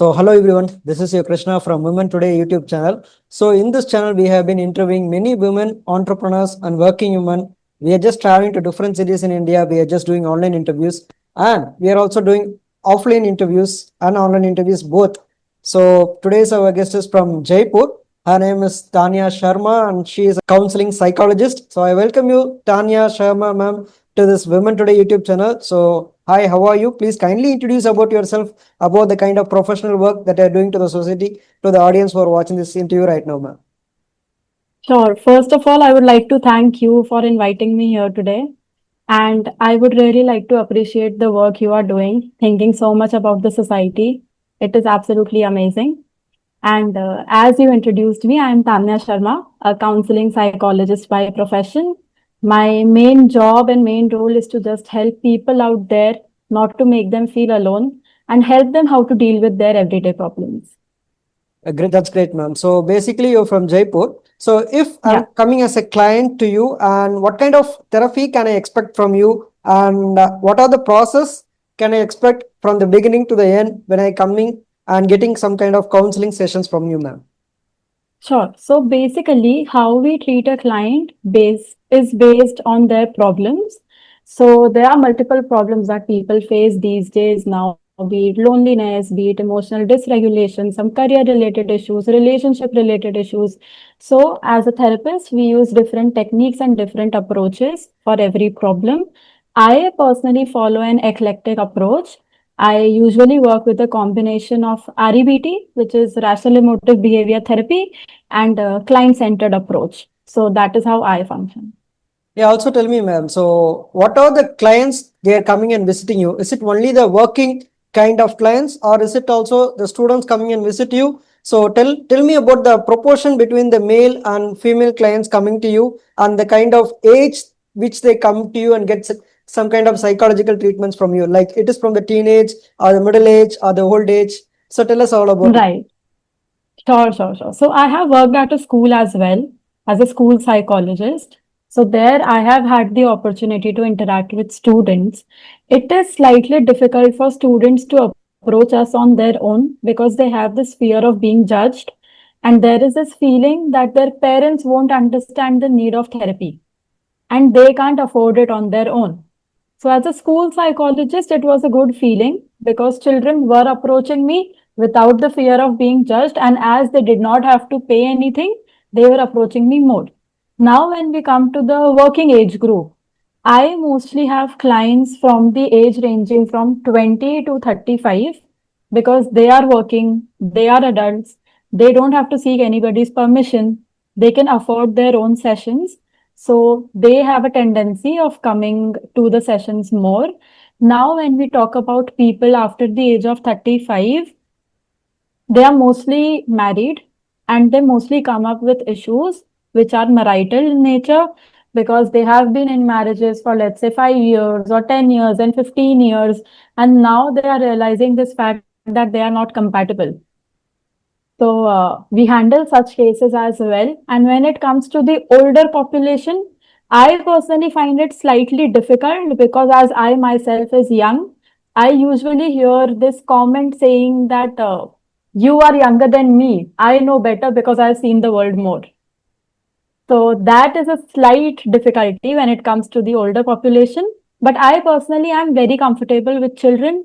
So hello everyone, this is your Krishna from Women Today YouTube channel. So in this channel, we have been interviewing many women entrepreneurs and working women. We are just traveling to different cities in India. We are just doing online interviews and we are also doing offline interviews and online interviews both. So today's our guest is from Jaipur. Her name is Tanya Sharma and she is a counseling psychologist. So I welcome you, Tanya Sharma ma'am, to this Women Today YouTube channel. So hi, how are you? Please kindly introduce about yourself, about the kind of professional work that you're doing to the society, to the audience who are watching this interview right now, ma'am. Sure. First of all, I would like to thank you for inviting me here today. And I would really like to appreciate the work you are doing, thinking so much about the society. It is absolutely amazing. And as you introduced me, I am Tanya Sharma, a counseling psychologist by profession. My main job and main role is to just help people out there, not to make them feel alone, and help them how to deal with their everyday problems. Great, that's great, ma'am. So basically, you're from Jaipur. So if I'm Yeah. coming as a client to you, and what kind of therapy can I expect from you, and what are the process can I expect from the beginning to the end when I coming and getting some kind of counseling sessions from you, ma'am? Sure. So basically, how we treat a client is based on their problems. So there are multiple problems that people face these days now, be it loneliness, be it emotional dysregulation, some career related issues, relationship related issues. So as a therapist, we use different techniques and different approaches for every problem. I personally follow an eclectic approach. I usually work with a combination of REBT, which is rational emotive behavior therapy, and a client centered approach. So that is how I function. Yeah, also tell me, ma'am. So, what are the clients they are coming and visiting you? Is it only the working kind of clients, or is it also the students coming and visit you? So, tell me about the proportion between the male and female clients coming to you, and the kind of age which they come to you and get some kind of psychological treatments from you. Like it is from the teenage, or the middle age, or the old age. So, tell us all about it. Right. Sure. So I have worked at a school as well as a school psychologist. So there I have had the opportunity to interact with students. It is slightly difficult for students to approach us on their own because they have this fear of being judged. And there is this feeling that their parents won't understand the need of therapy and they can't afford it on their own. So, as a school psychologist, it was a good feeling because children were approaching me without the fear of being judged, and as they did not have to pay anything, they were approaching me more. Now, when we come to the working age group, I mostly have clients from the age ranging from 20 to 35 because they are working, they are adults, they don't have to seek anybody's permission, they can afford their own sessions. So they have a tendency of coming to the sessions more. Now, when we talk about people after the age of 35, they are mostly married and they mostly come up with issues which are marital in nature because they have been in marriages for, let's say, 5 years or 10 years and 15 years. And now they are realizing this fact that they are not compatible. So we handle such cases as well. And when it comes to the older population, I personally find it slightly difficult because as I myself is young, I usually hear this comment saying that you are younger than me. I know better because I've seen the world more. So that is a slight difficulty when it comes to the older population. But I personally am very comfortable with children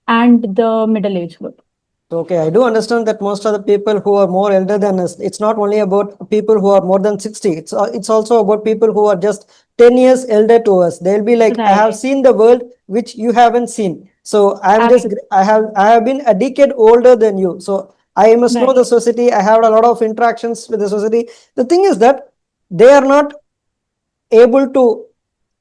and the middle age group. Okay, I do understand that most of the people who are more elder than us, it's not only about people who are more than 60. It's also about people who are just 10 years elder to us. They'll be like, I have Right. seen the world which you haven't seen. So Absolutely. I have been a decade older than you. So I must know Right. the society. I have a lot of interactions with the society. The thing is that they are not able to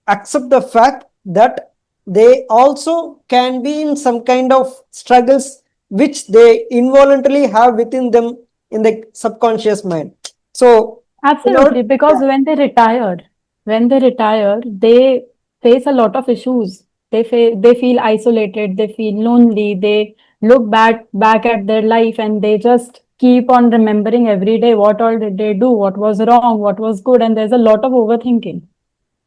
accept the fact that they also can be in some kind of struggles which they involuntarily have within them in the subconscious mind. So in Absolutely, order, because yeah, when they retire, they face a lot of issues. They feel isolated, they feel lonely, they look back at their life and they just keep on remembering every day what all did they do, what was wrong, what was good, and there's a lot of overthinking.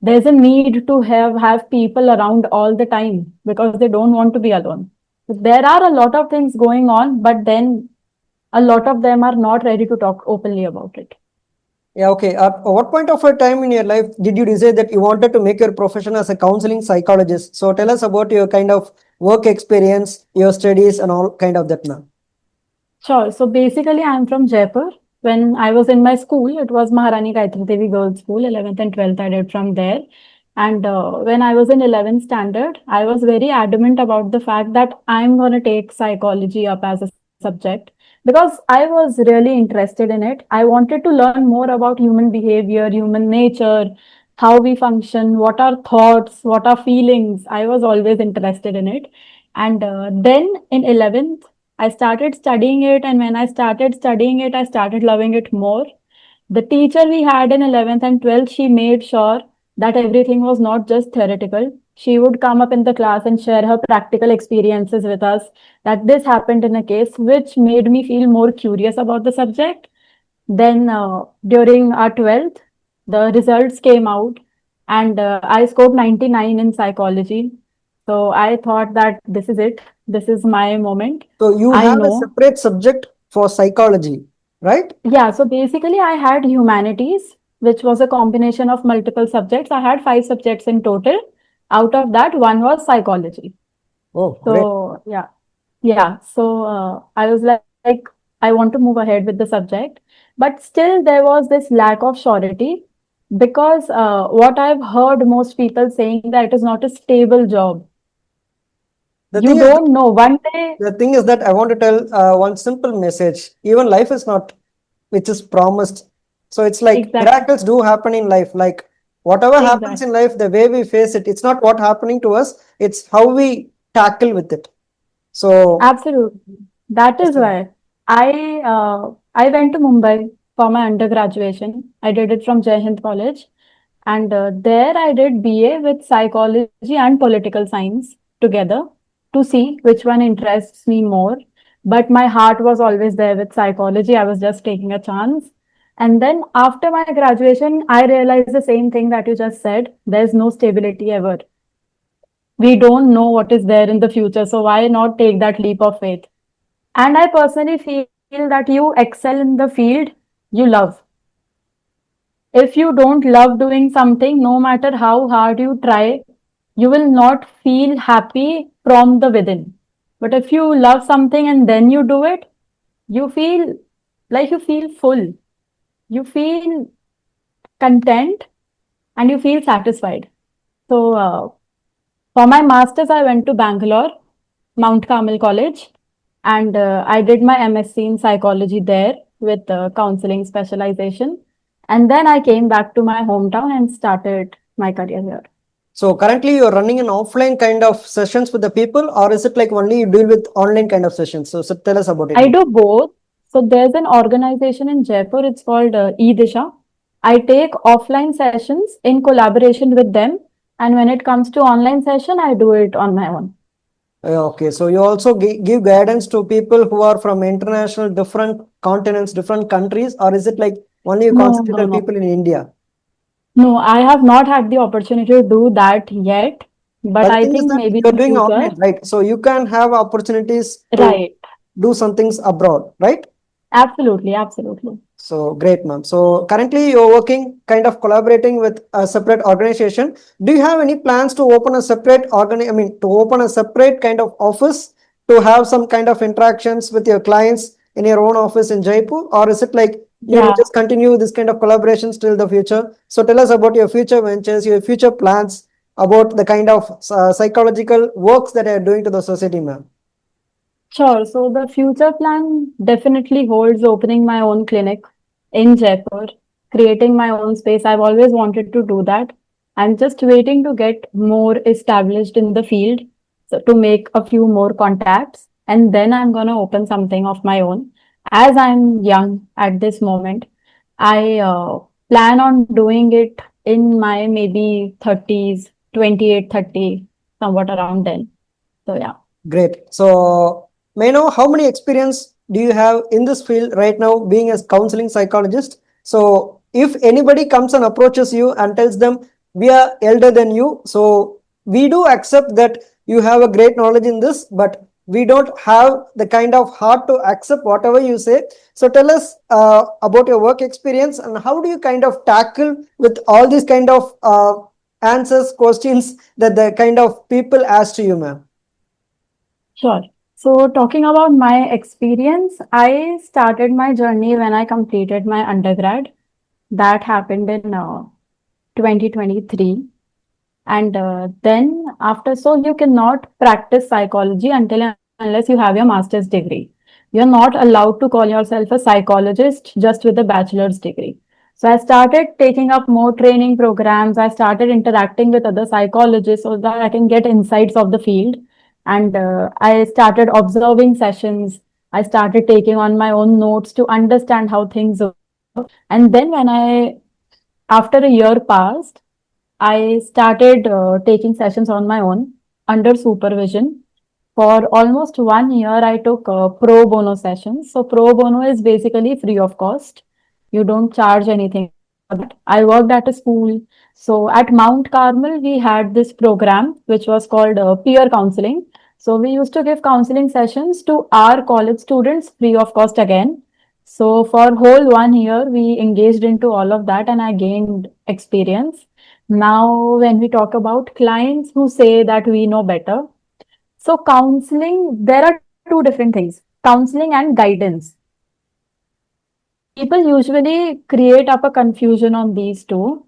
There's a need to have people around all the time because they don't want to be alone. There are a lot of things going on, but then a lot of them are not ready to talk openly about it. Yeah, okay. At what point of a time in your life did you decide that you wanted to make your profession as a counseling psychologist? So tell us about your kind of work experience, your studies, and all kind of that, ma'am. Sure. So basically, I'm from Jaipur. When I was in my school, it was Maharani Gayatri Devi Girls School, 11th and 12th, I did from there. And when I was in 11th standard, I was very adamant about the fact that I'm going to take psychology up as a subject because I was really interested in it. I wanted to learn more about human behavior, human nature, how we function, what are thoughts, what are feelings. I was always interested in it. And then in 11th, I started studying it, and when I started studying it, I started loving it more. The teacher we had in 11th and 12th, she made sure that everything was not just theoretical. She would come up in the class and share her practical experiences with us, that this happened in a case, which made me feel more curious about the subject. Then, during our 12th, the results came out, and I scored 99 in psychology. So I thought that this is it. This is my moment. So you I had a know. separate subject for psychology, right? Yeah, so basically, I had humanities, which was a combination of multiple subjects. I had 5 subjects in total. Out of that, one was psychology. Oh, great. So, yeah. So I was like, I want to move ahead with the subject. But still, there was this lack of surety because what I've heard most people saying that it is not a stable job. The You thing is, don't know. One day, the thing is that I want to tell one simple message. Even life is not which is promised. So it's like exactly, miracles do happen in life. Like whatever happens exactly. in life, the way we face it, it's not what happening to us, it's how we tackle with it. So Absolutely. That yes, is ma'am. why I went to Mumbai for my undergraduation. I did it from Jai Hind College, and there I did BA with psychology and political science together to see which one interests me more. But my heart was always there with psychology. I was just taking a chance. And then after my graduation, I realized the same thing that you just said. There's no stability ever. We don't know what is there in the future, so why not take that leap of faith? And I personally feel that you excel in the field you love. If you don't love doing something, no matter how hard you try, you will not feel happy from the within. But if you love something and then you do it, you feel like you feel full, you feel content, and you feel satisfied. So, for my master's, I went to Bangalore, Mount Carmel College, and I did my MSc in psychology there with counseling specialization. And then I came back to my hometown and started my career here. So currently you're running an offline kind of sessions with the people, or is it like only you deal with online kind of sessions? So tell us about it, I ma'am. do both. So there's an organization in Jaipur, it's called E-Disha. I take offline sessions in collaboration with them. And when it comes to online session, I do it on my own. Okay, so you also give guidance to people who are from international, different continents, different countries, or is it like only you No, concentrate no, on no. people in India? No, I have not had the opportunity to do that yet, but But the I thing is think that maybe you're in doing future. online, right? So you can have opportunities to Right. do some things abroad, right? Absolutely, absolutely. So great, ma'am. So currently you're working kind of collaborating with a separate organization. Do you have any plans to open a separate I mean, to open a separate kind of office to have some kind of interactions with your clients in your own office in Jaipur? Or is it like you will Yeah, just continue this kind of collaborations till the future? So tell us about your future ventures, your future plans about the kind of psychological works that you're doing to the society, ma'am. sure. So the future plan definitely holds opening my own clinic in Jaipur, creating my own space. I've always wanted to do that. I'm just waiting to get more established in the field, so to make a few more contacts, and then I'm gonna open something of my own. As I'm young at this moment, I plan on doing it in my maybe 30s, 28, 30, somewhat around then. So yeah. Great. So, may I know how many experience do you have in this field right now, being a counseling psychologist? So, if anybody comes and approaches you and tells them we are elder than you, so we do accept that you have a great knowledge in this, but we don't have the kind of heart to accept whatever you say. So tell us about your work experience, and how do you kind of tackle with all these kind of answers, questions that the kind of people ask to you, ma'am. Sure. So, talking about my experience, I started my journey when I completed my undergrad. That happened in 2023. And then after, so you cannot practice psychology until and unless you have your master's degree. You're not allowed to call yourself a psychologist just with a bachelor's degree. So I started taking up more training programs. I started interacting with other psychologists so that I can get insights of the field. And I started observing sessions. I started taking on my own notes to understand how things work. And then after a year passed, I started taking sessions on my own under supervision. For almost 1 year, I took pro bono sessions. So, pro bono is basically free of cost. You don't charge anything for that. I worked at a school. So, at Mount Carmel, we had this program which was called peer counseling. So, we used to give counseling sessions to our college students free of cost again. So, for whole 1 year, we engaged into all of that and I gained experience. Now, when we talk about clients who say that we know better, so counseling, there are two different things, counseling and guidance. People usually create up a confusion on these two.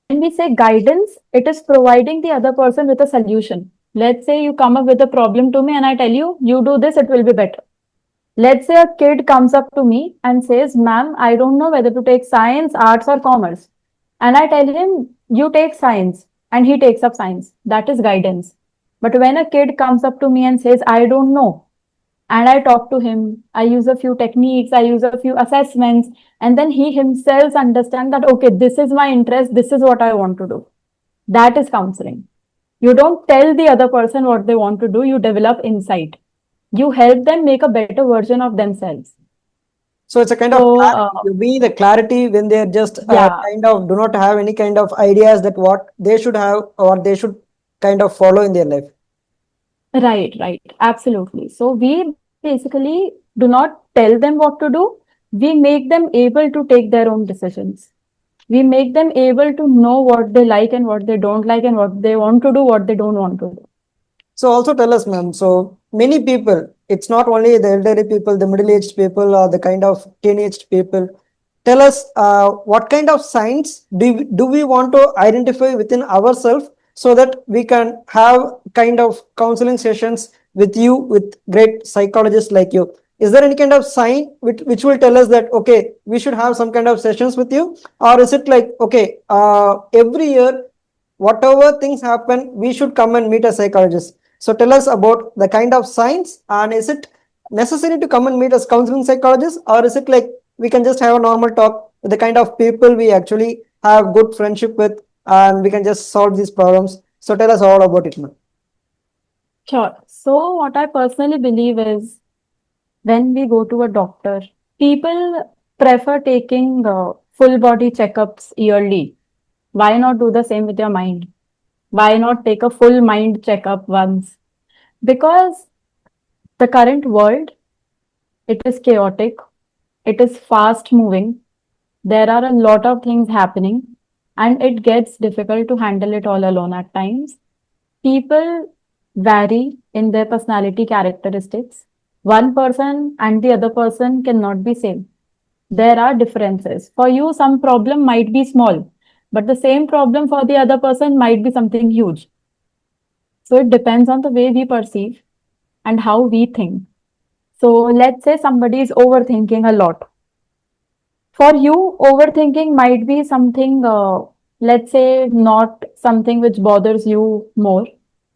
When we say guidance, it is providing the other person with a solution. Let's say you come up with a problem to me and I tell you, you do this, it will be better. Let's say a kid comes up to me and says, Ma'am, I don't know whether to take science, arts, or commerce. And I tell him, You take science, and he takes up science. That is guidance. But when a kid comes up to me and says, I don't know, and I talk to him, I use a few techniques, I use a few assessments, and then he himself understands that, okay, this is my interest, this is what I want to do. That is counseling. You don't tell the other person what they want to do, you develop insight. You help them make a better version of themselves. So it's a kind of So, clarity. You be the clarity when they're just yeah, kind of do not have any kind of ideas that what they should have or they should kind of follow in their life. right, absolutely. So, we basically do not tell them what to do, we make them able to take their own decisions. We make them able to know what they like and what they don't like, and what they want to do, what they don't want to do. So also tell us, ma'am. So many people, it's not only the elderly people, the middle-aged people, or the kind of teenaged people. Tell us what kind of signs do we want to identify within ourselves so that we can have kind of counseling sessions with you, with great psychologists like you. Is there any kind of sign which will tell us that, okay, we should have some kind of sessions with you? Or is it like, okay, every year, whatever things happen, we should come and meet a psychologist? So tell us about the kind of signs, and is it necessary to come and meet as counseling psychologist, or is it like we can just have a normal talk with the kind of people we actually have good friendship with, and we can just solve these problems? So tell us all about it, ma'am. Sure. So, what I personally believe is when we go to a doctor, people prefer taking full body checkups yearly. Why not do the same with your mind? Why not take a full mind checkup once? Because the current world, it is chaotic, it is fast moving, there are a lot of things happening, and it gets difficult to handle it all alone at times. People vary in their personality characteristics. One person and the other person cannot be same. There are differences. For you, some problem might be small, but the same problem for the other person might be something huge. So it depends on the way we perceive and how we think. So let's say somebody is overthinking a lot. For you, overthinking might be something, let's say, not something which bothers you more.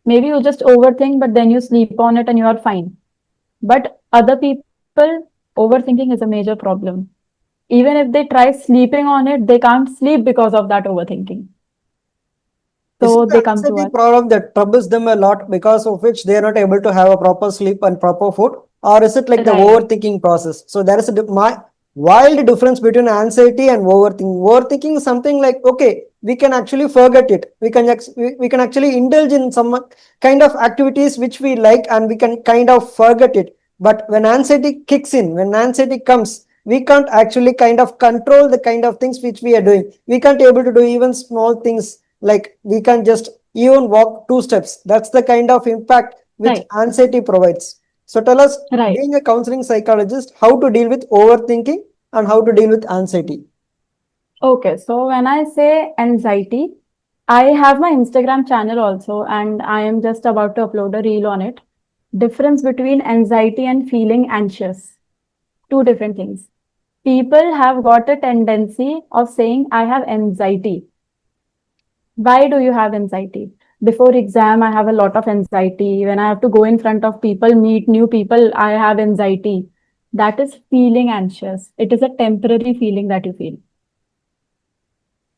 Maybe you just overthink, but then you sleep on it and you are fine. But other people, overthinking is a major problem. Even if they try sleeping on it, they can't sleep because of that overthinking. Is it So the they come to anxiety us. problem that troubles them a lot, because of which they are not able to have a proper sleep and proper food? Or is it like the Right. overthinking process? So there is a wild difference between anxiety and overthinking. Overthinking is something like, okay, we can actually forget it. We can actually indulge in some kind of activities which we like, and we can kind of forget it. But when anxiety kicks in, when anxiety comes, we can't actually kind of control the kind of things which we are doing. We can't able to do even small things, like we can just even walk 2 steps. That's the kind of impact which Right, anxiety provides. So tell us, right. being a counseling psychologist, how to deal with overthinking and how to deal with anxiety. Okay, so when I say anxiety, I have my Instagram channel also, and I am just about to upload a reel on it. Difference between anxiety and feeling anxious. Two different things. People have got a tendency of saying, I have anxiety. Why do you have anxiety? Before exam, I have a lot of anxiety. When I have to go in front of people, meet new people, I have anxiety. That is feeling anxious. It is a temporary feeling that you feel.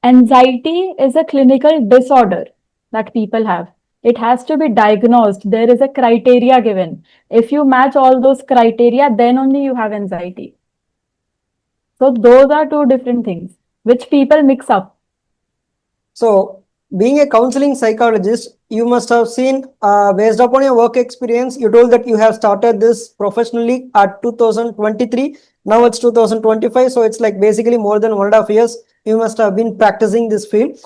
Anxiety is a clinical disorder that people have. It has to be diagnosed. There is a criteria given. If you match all those criteria, then only you have anxiety. So those are two different things which people mix up. So, being a counseling psychologist, you must have seen, based upon your work experience, you told that you have started this professionally at 2023. Now it's 2025. So, it's like basically more than 1.5 years. You must have been practicing this field.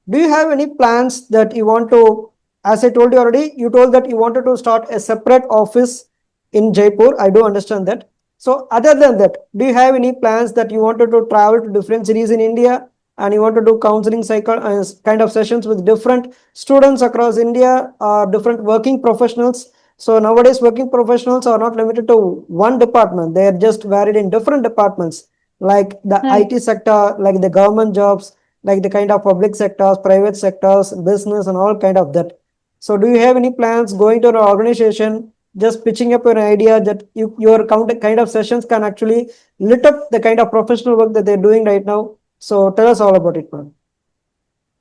Do you have any plans that you want to, as I told you already, you told that you wanted to start a separate office in Jaipur. I do understand that. So, other than that, do you have any plans that you wanted to travel to different cities in India, and you want to do counseling cycle kind of sessions with different students across India, different working professionals? So nowadays, working professionals are not limited to one department; they are just varied in different departments, like the Right. IT sector, like the government jobs, like the kind of public sectors, private sectors, business, and all kind of that. So, do you have any plans going to an organization, just pitching up an idea that your kind of sessions can actually lit up the kind of professional work that they're doing right now? So, tell us all about it, man.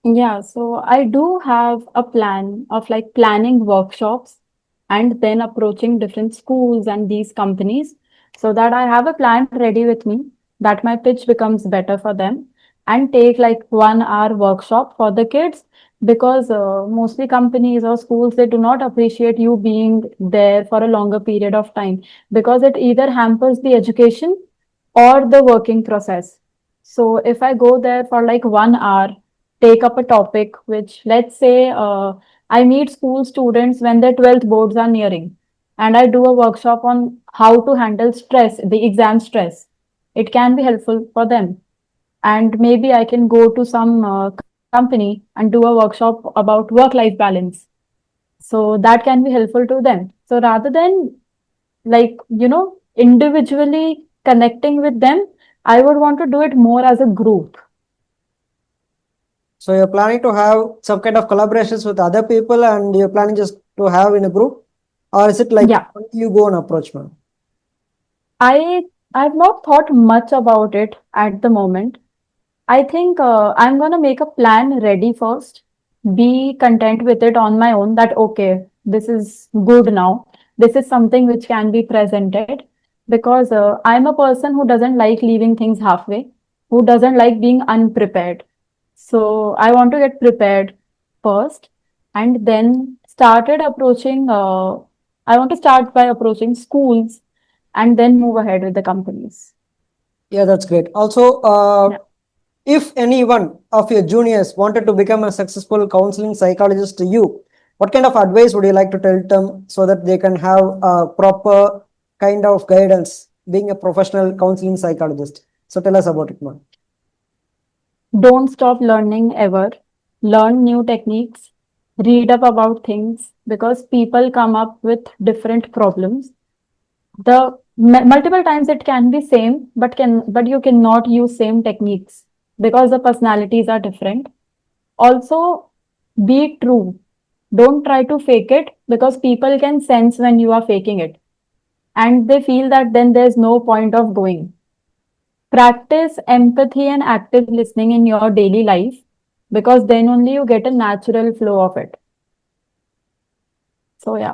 Yeah, so I do have a plan of like planning workshops and then approaching different schools and these companies so that I have a plan ready with me that my pitch becomes better for them and take like 1 hour workshop for the kids because mostly companies or schools they do not appreciate you being there for a longer period of time because it either hampers the education or the working process. So if I go there for like 1 hour take up a topic which let's say I meet school students when their 12th boards are nearing and I do a workshop on how to handle stress, the exam stress. It can be helpful for them. And maybe I can go to some company and do a workshop about work-life balance. So that can be helpful to them. So rather than like, individually connecting with them, I would want to do it more as a group. So, you're planning to have some kind of collaborations with other people, and you're planning just to have in a group, or is it like Yeah. you go and approach, man? I I've not thought much about it at the moment. I think I'm gonna make a plan ready first, be content with it on my own that okay, this is good now. This is something which can be presented because I'm a person who doesn't like leaving things halfway, who doesn't like being unprepared. So I want to get prepared first and then started approaching I want to start by approaching schools and then move ahead with the companies. Yeah, that's great. Also, Yeah. if any one of your juniors wanted to become a successful counseling psychologist to you, what kind of advice would you like to tell them so that they can have a proper kind of guidance being a professional counseling psychologist? So tell us about it, man. Don't stop learning ever. Learn new techniques. Read up about things because people come up with different problems. The multiple times it can be same, but you cannot use same techniques because the personalities are different. Also, be true. Don't try to fake it because people can sense when you are faking it and they feel that then there's no point of going. Practice empathy and active listening in your daily life because then only you get a natural flow of it. So, yeah.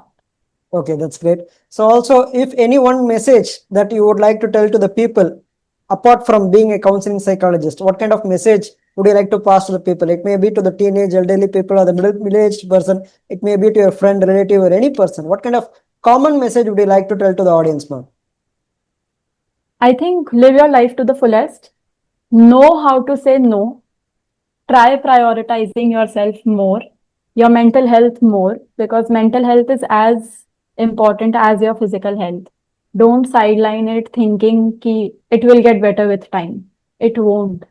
Okay, that's great. So also, if any one message that you would like to tell to the people, apart from being a counseling psychologist, what kind of message would you like to pass to the people? It may be to the teenage, elderly people, or the middle-aged person. It may be to your friend, relative, or any person. What kind of common message would you like to tell to the audience, ma'am? I think live your life to the fullest. Know how to say no. Try prioritizing yourself more, your mental health more, because mental health is as important as your physical health. Don't sideline it thinking ki it will get better with time. It won't.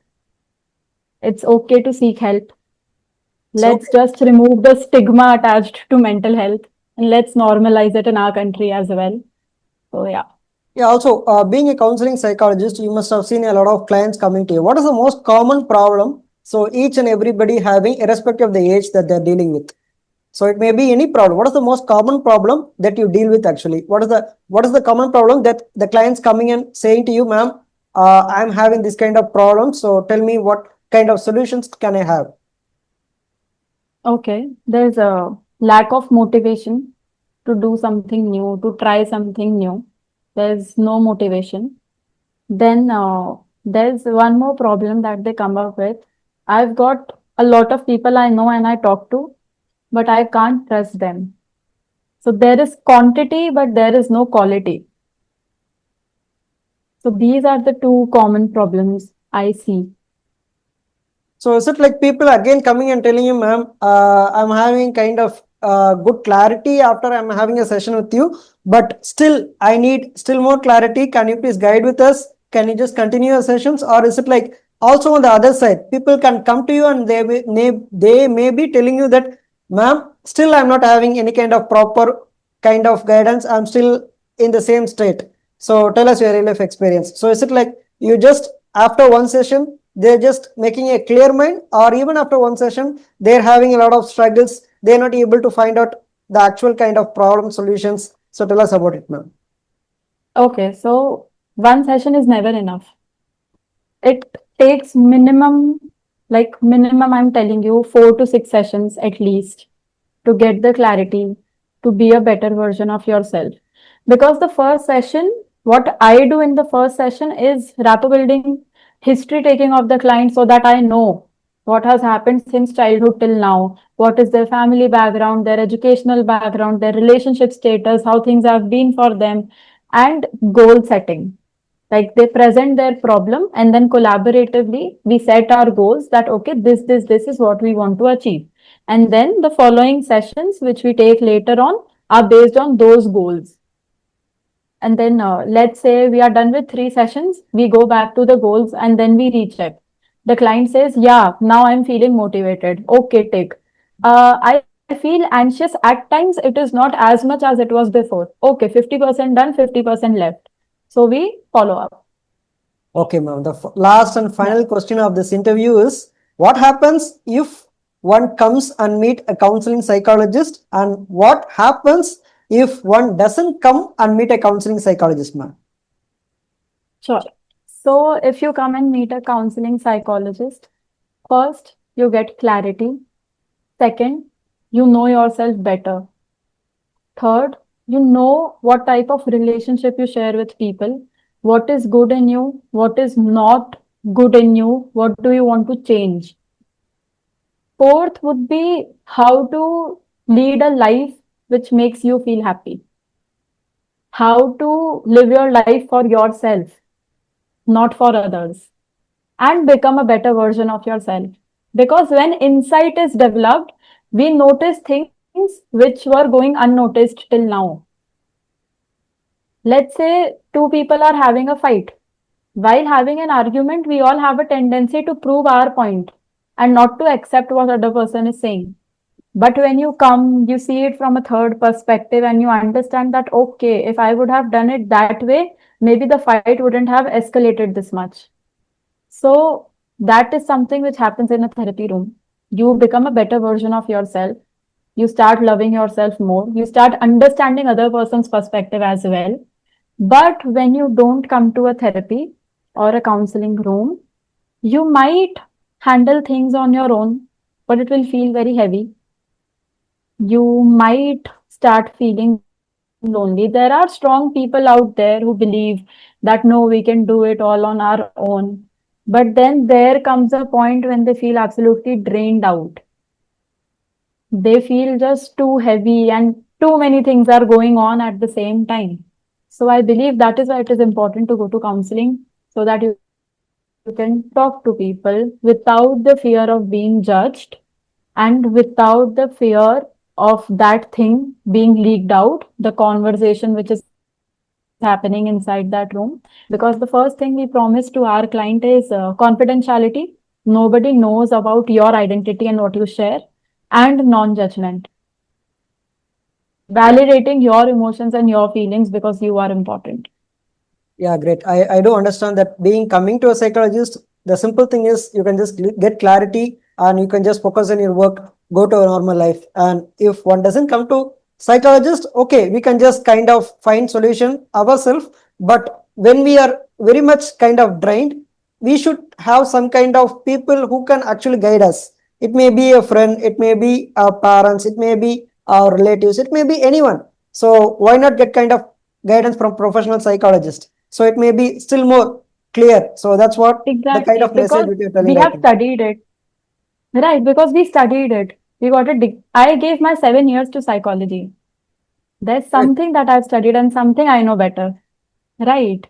It's okay to seek help. So, Let's just remove the stigma attached to mental health and let's normalize it in our country as well. So, yeah. yeah, also, being a counseling psychologist, you must have seen a lot of clients coming to you. What is the most common problem? So, each and everybody having, irrespective of the age that they're dealing with. So, it may be any problem. What is the most common problem that you deal with actually? What is the common problem that the clients coming and saying to you, ma'am, I'm having this kind of problem. So, tell me what kind of solutions can I have? Okay. There's a lack of motivation to do something new, to try something new. There's no motivation. Then there's one more problem that they come up with. I've got a lot of people I know and I talk to, but I can't trust them. So there is quantity, but there is no quality. So these are the two common problems I see. So is it like people again coming and telling you, ma'am, I'm having kind of good clarity after I'm having a session with you, but still I need still more clarity. Can you please guide with us? Can you just continue your sessions? Or is it like also on the other side, people can come to you and they may be telling you that, ma'am, still I'm not having any kind of proper kind of guidance. I'm still in the same state. So tell us your real life experience. So is it like you just after one session they're just making a clear mind, or even after one session they're having a lot of struggles, they're not able to find out the actual kind of problem solutions? So tell us about it, ma'am. Okay, so one session is never enough. It takes minimum, like minimum, I'm telling you, 4 to 6 sessions at least to get the clarity, to be a better version of yourself. Because the first session, what I do in the first session is rapport building, history taking of the client so that I know what has happened since childhood till now, what is their family background, their educational background, their relationship status, how things have been for them, and goal setting. Like they present their problem and then collaboratively we set our goals that okay, this is what we want to achieve. And then the following sessions which we take later on are based on those goals. And then let's say we are done with 3 sessions, we go back to the goals and then we recheck. The client says, yeah, now I'm feeling motivated. Okay, take. I feel anxious at times. It is not as much as it was before. Okay, 50% done, 50% left. So we follow up. Okay, ma'am. The last and Yeah. final question of this interview is, what happens if one comes and meet a counseling psychologist, and what happens if one doesn't come and meet a counseling psychologist, ma'am? Sure. So if you come and meet a counseling psychologist, first, you get clarity. Second, you know yourself better. Third, you know what type of relationship you share with people, what is good in you, what is not good in you, what do you want to change. Fourth would be how to lead a life which makes you feel happy, how to live your life for yourself, not for others, and become a better version of yourself. Because when insight is developed, we notice things which were going unnoticed till now. Let's say two people are having a fight. While having an argument, we all have a tendency to prove our point and not to accept what other person is saying. But when you come, you see it from a third perspective and you understand that, okay, if I would have done it that way, maybe the fight wouldn't have escalated this much. So that is something which happens in a therapy room. You become a better version of yourself. You start loving yourself more. You start understanding other person's perspective as well. But when you don't come to a therapy or a counseling room, you might handle things on your own, but it will feel very heavy. You might start feeling lonely. There are strong people out there who believe that no, we can do it all on our own. But then there comes a point when they feel absolutely drained out. They feel just too heavy and too many things are going on at the same time. So I believe that is why it is important to go to counseling so that you can talk to people without the fear of being judged and without the fear of that thing being leaked out, the conversation which is happening inside that room. Because the first thing we promise to our client is confidentiality. Nobody knows about your identity and what you share, and non-judgment, validating your emotions and your feelings because you are important. Yeah, great. I do understand that being coming to a psychologist, the simple thing is you can just get clarity and you can just focus on your work, go to a normal life. And if one doesn't come to psychologist, okay, we can just kind of find solution ourselves. But when we are very much kind of drained, we should have some kind of people who can actually guide us. It may be a friend, it may be our parents, it may be our relatives, it may be anyone. So why not get kind of guidance from professional psychologist? So it may be still more clear. So that's what the kind Exactly, of message because which you're telling we right have now. studied it. Right, because we studied it. We got a I gave my 7 years to psychology. There's Right. something that I've studied and something I know better. Right.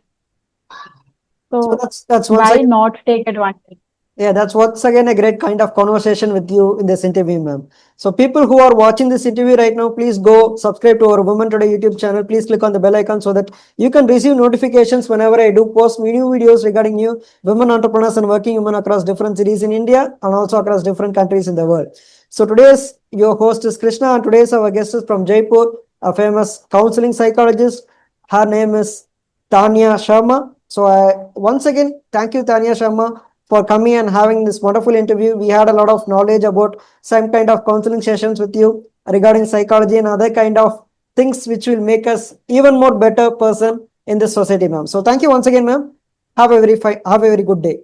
So So that's once why again. not take advantage? Yeah, that's once again a great kind of conversation with you in this interview, ma'am. So, people who are watching this interview right now, please go subscribe to our Women Today YouTube channel. Please click on the bell icon so that you can receive notifications whenever I do post new videos regarding new women entrepreneurs and working women across different cities in India and also across different countries in the world. So, today's your host is Krishna, and today's our guest is from Jaipur, a famous counseling psychologist. Her name is Tanya Sharma. So I once again thank you, Tanya Sharma, for coming and having this wonderful interview. We had a lot of knowledge about some kind of counseling sessions with you regarding psychology and other kind of things which will make us even more better person in this society, ma'am. So thank you once again, ma'am. Have a very good day.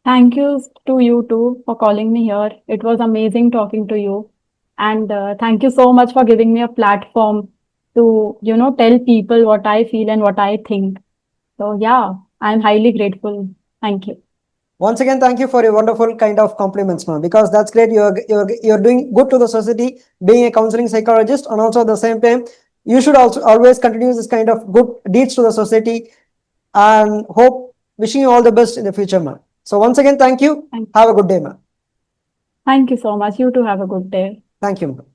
Thank you to you too for calling me here. It was amazing talking to you. And thank you so much for giving me a platform to, tell people what I feel and what I think. So yeah, I'm highly grateful. Thank you. Once again, thank you for your wonderful kind of compliments, ma'am. Because that's great. You're doing good to the society, being a counseling psychologist, and also at the same time, you should also always continue this kind of good deeds to the society. And hope wishing you all the best in the future, ma'am. So once again, thank you. Thank, Have a good day, ma'am. thank you so much. You too have a good day. Thank you, ma'am.